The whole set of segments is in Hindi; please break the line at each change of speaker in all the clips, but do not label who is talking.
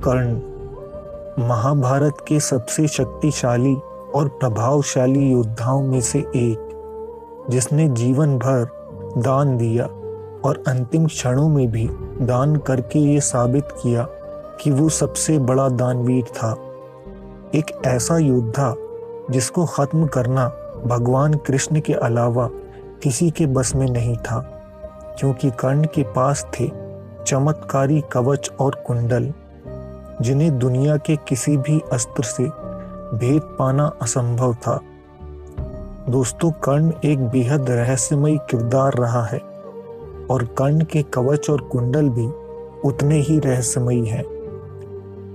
कर्ण महाभारत के सबसे शक्तिशाली और प्रभावशाली योद्धाओं में से एक, जिसने जीवन भर दान दिया और अंतिम क्षणों में भी दान करके ये साबित किया कि वो सबसे बड़ा दानवीर था। एक ऐसा योद्धा जिसको खत्म करना भगवान कृष्ण के अलावा किसी के बस में नहीं था, क्योंकि कर्ण के पास थे चमत्कारी कवच और कुंडल, जिन्हें दुनिया के किसी भी अस्त्र से भेद पाना असंभव था। दोस्तों, कर्ण एक बेहद रहस्यमयी किरदार रहा है और कर्ण के कवच और कुंडल भी उतने ही रहस्यमयी हैं।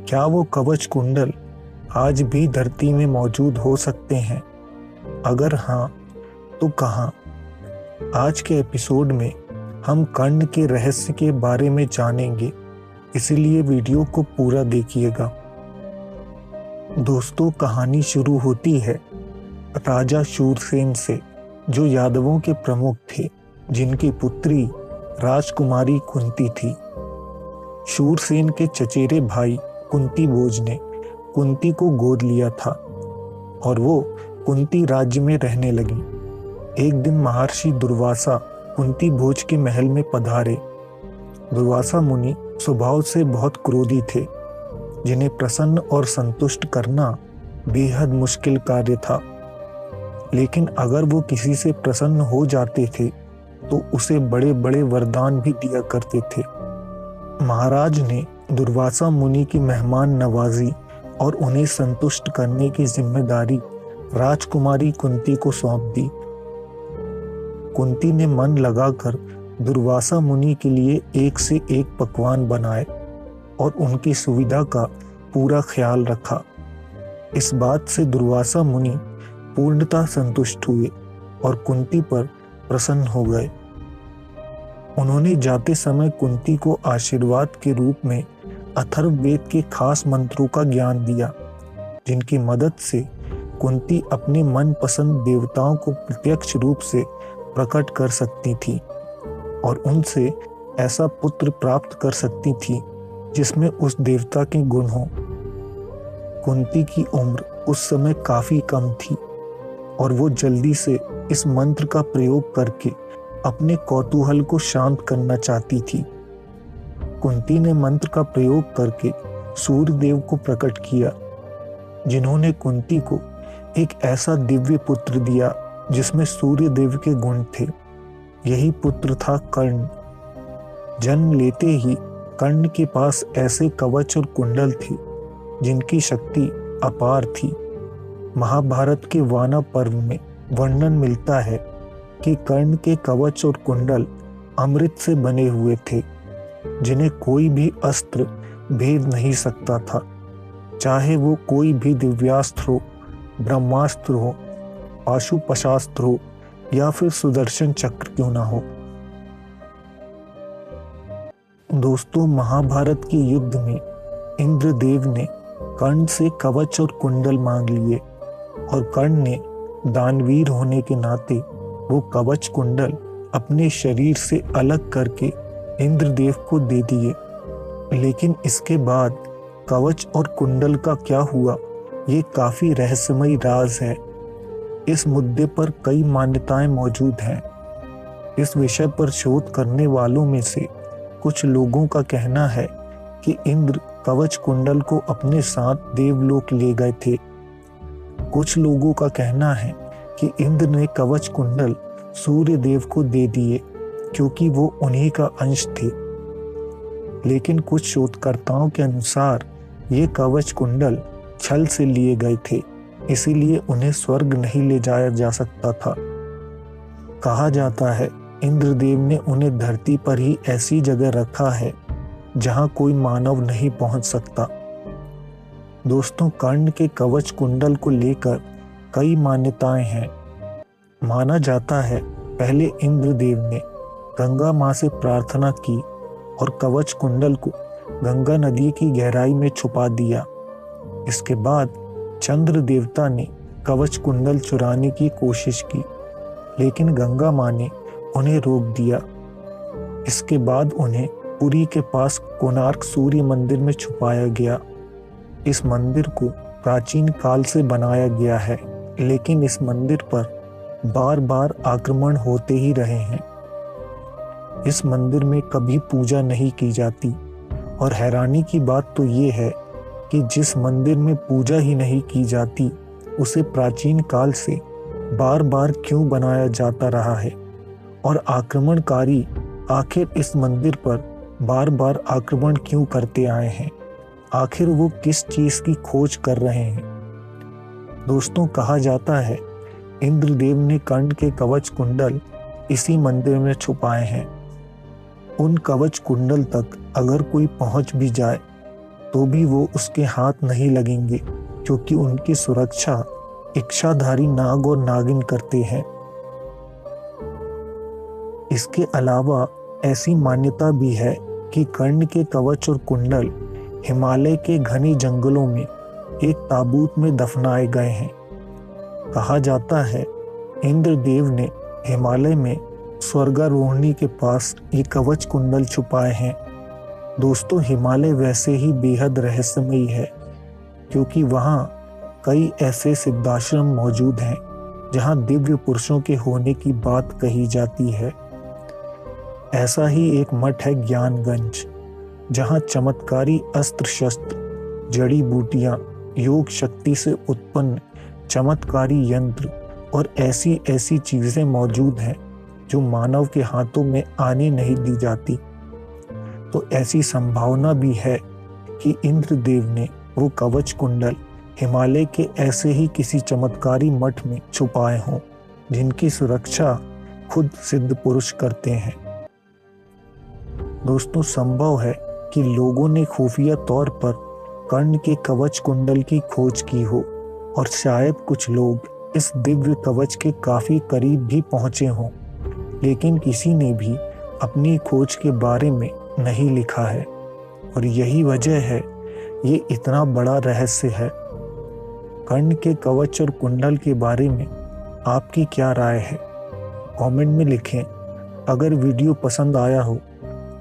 क्या वो कवच कुंडल आज भी धरती में मौजूद हो सकते हैं? अगर हाँ, तो कहाँ? आज के एपिसोड में हम कर्ण के रहस्य के बारे में जानेंगे, इसलिए वीडियो को पूरा देखिएगा। दोस्तों, कहानी शुरू होती है राजा शूरसेन से, जो यादवों के प्रमुख थे, जिनकी पुत्री राजकुमारी कुंती थी। शूरसेन के चचेरे भाई कुंती भोज ने कुंती को गोद लिया था और वो कुंती राज्य में रहने लगी। एक दिन महर्षि दुर्वासा कुंती भोज के महल में पधारे। दुर्वासा मुनि स्वभाव से बहुत क्रोधी थे, जिन्हें प्रसन्न और संतुष्ट करना बेहद मुश्किल कार्य था। लेकिन अगर वो किसी से प्रसन्न हो जाते थे तो उसे बड़े बड़े वरदान भी दिया करते थे। महाराज ने दुर्वासा मुनि की मेहमान नवाजी और उन्हें संतुष्ट करने की जिम्मेदारी राजकुमारी कुंती को सौंप दी। कुंती ने मन लगाकर दुर्वासा मुनि के लिए एक से एक पकवान बनाए और उनकी सुविधा का पूरा ख्याल रखा। इस बात से दुर्वासा मुनि पूर्णतः संतुष्ट हुए और कुंती पर प्रसन्न हो गए। उन्होंने जाते समय कुंती को आशीर्वाद के रूप में अथर्ववेद के खास मंत्रों का ज्ञान दिया, जिनकी मदद से कुंती अपने मनपसंद देवताओं को प्रत्यक्ष रूप से प्रकट कर सकती थी और उनसे ऐसा पुत्र प्राप्त कर सकती थी जिसमें उस देवता के गुण हों। कुंती की उम्र उस समय काफी कम थी और वो जल्दी से इस मंत्र का प्रयोग करके अपने कौतूहल को शांत करना चाहती थी। कुंती ने मंत्र का प्रयोग करके सूर्य देव को प्रकट किया, जिन्होंने कुंती को एक ऐसा दिव्य पुत्र दिया जिसमें सूर्य देव के गुण थे। यही पुत्र था कर्ण। जन्म लेते ही कर्ण के पास ऐसे कवच और कुंडल थे जिनकी शक्ति अपार थी। महाभारत के वाना पर्व में वर्णन मिलता है कि कर्ण के कवच और कुंडल अमृत से बने हुए थे, जिन्हें कोई भी अस्त्र भेद नहीं सकता था, चाहे वो कोई भी दिव्यास्त्र हो, ब्रह्मास्त्र हो, पाशुपतास्त्र हो या फिर सुदर्शन चक्र क्यों ना हो। दोस्तों, महाभारत के युद्ध में इंद्रदेव ने कर्ण से कवच और कुंडल मांग लिए और कर्ण ने दानवीर होने के नाते वो कवच कुंडल अपने शरीर से अलग करके इंद्रदेव को दे दिए। लेकिन इसके बाद कवच और कुंडल का क्या हुआ, ये काफी रहस्यमयी राज है। इस मुद्दे पर कई मान्यताएं मौजूद हैं। इस विषय पर शोध करने वालों में से कुछ लोगों का कहना है कि इंद्र कवच कुंडल को अपने साथ देवलोक ले गए थे। कुछ लोगों का कहना है कि इंद्र ने कवच कुंडल सूर्य देव को दे दिए क्योंकि वो उन्हीं का अंश थे। लेकिन कुछ शोधकर्ताओं के अनुसार ये कवच कुंडल छल से लिए गए थे, इसीलिए उन्हें स्वर्ग नहीं ले जाया जा सकता था। कहा जाता है इंद्रदेव ने उन्हें धरती पर ही ऐसी जगह रखा है जहां कोई मानव नहीं पहुंच सकता। दोस्तों, कर्ण के कवच कुंडल को लेकर कई मान्यताएं हैं। माना जाता है पहले इंद्रदेव ने गंगा माँ से प्रार्थना की और कवच कुंडल को गंगा नदी की गहराई में छुपा दिया। इसके बाद चंद्र देवता ने कवच कुंडल चुराने की कोशिश की, लेकिन गंगा माँ ने उन्हें रोक दिया। इसके बाद उन्हें पुरी के पास कोणार्क सूर्य मंदिर में छुपाया गया। इस मंदिर को प्राचीन काल से बनाया गया है, लेकिन इस मंदिर पर बार बार आक्रमण होते ही रहे हैं। इस मंदिर में कभी पूजा नहीं की जाती और हैरानी की बात तो ये है कि जिस मंदिर में पूजा ही नहीं की जाती उसे प्राचीन काल से बार बार क्यों बनाया जाता रहा है और आक्रमणकारी आखिर इस मंदिर पर बार बार आक्रमण क्यों करते आए हैं। आखिर वो किस चीज की खोज कर रहे हैं। दोस्तों, कहा जाता है इंद्रदेव ने कर्ण के कवच कुंडल इसी मंदिर में छुपाए हैं। उन कवच कुंडल तक अगर कोई पहुंच भी जाए तो भी वो उसके हाथ नहीं लगेंगे, क्योंकि उनकी सुरक्षा इच्छाधारी नाग और नागिन करते हैं। इसके अलावा ऐसी मान्यता भी है कि कर्ण के कवच और कुंडल हिमालय के घने जंगलों में एक ताबूत में दफनाए गए हैं। कहा जाता है इंद्रदेव ने हिमालय में स्वर्गारोहिणी के पास ये कवच कुंडल छुपाए हैं। दोस्तों, हिमालय वैसे ही बेहद रहस्यमयी है, क्योंकि वहाँ कई ऐसे सिद्धाश्रम मौजूद हैं जहाँ दिव्य पुरुषों के होने की बात कही जाती है। ऐसा ही एक मठ है ज्ञानगंज, जहाँ चमत्कारी अस्त्र शस्त्र, जड़ी बूटियां, योग शक्ति से उत्पन्न चमत्कारी यंत्र और ऐसी ऐसी चीजें मौजूद हैं जो मानव के हाथों में आने नहीं दी जाती। तो ऐसी संभावना भी है कि इंद्रदेव ने वो कवच कुंडल हिमालय के ऐसे ही किसी चमत्कारी मठ में छुपाए हों, जिनकी सुरक्षा खुद सिद्ध पुरुष करते हैं। दोस्तों, संभव है कि लोगों ने खुफिया तौर पर कर्ण के कवच कुंडल की खोज की हो और शायद कुछ लोग इस दिव्य कवच के काफी करीब भी पहुंचे हों, लेकिन किसी ने भी अपनी खोज के बारे में नहीं लिखा है और यही वजह है ये इतना बड़ा रहस्य है। कर्ण के कवच और कुंडल के बारे में आपकी क्या राय है? कमेंट में लिखें। अगर वीडियो पसंद आया हो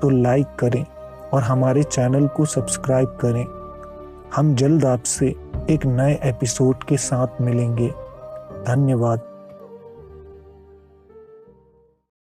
तो लाइक करें और हमारे चैनल को सब्सक्राइब करें। हम जल्द आपसे एक नए एपिसोड के साथ मिलेंगे। धन्यवाद।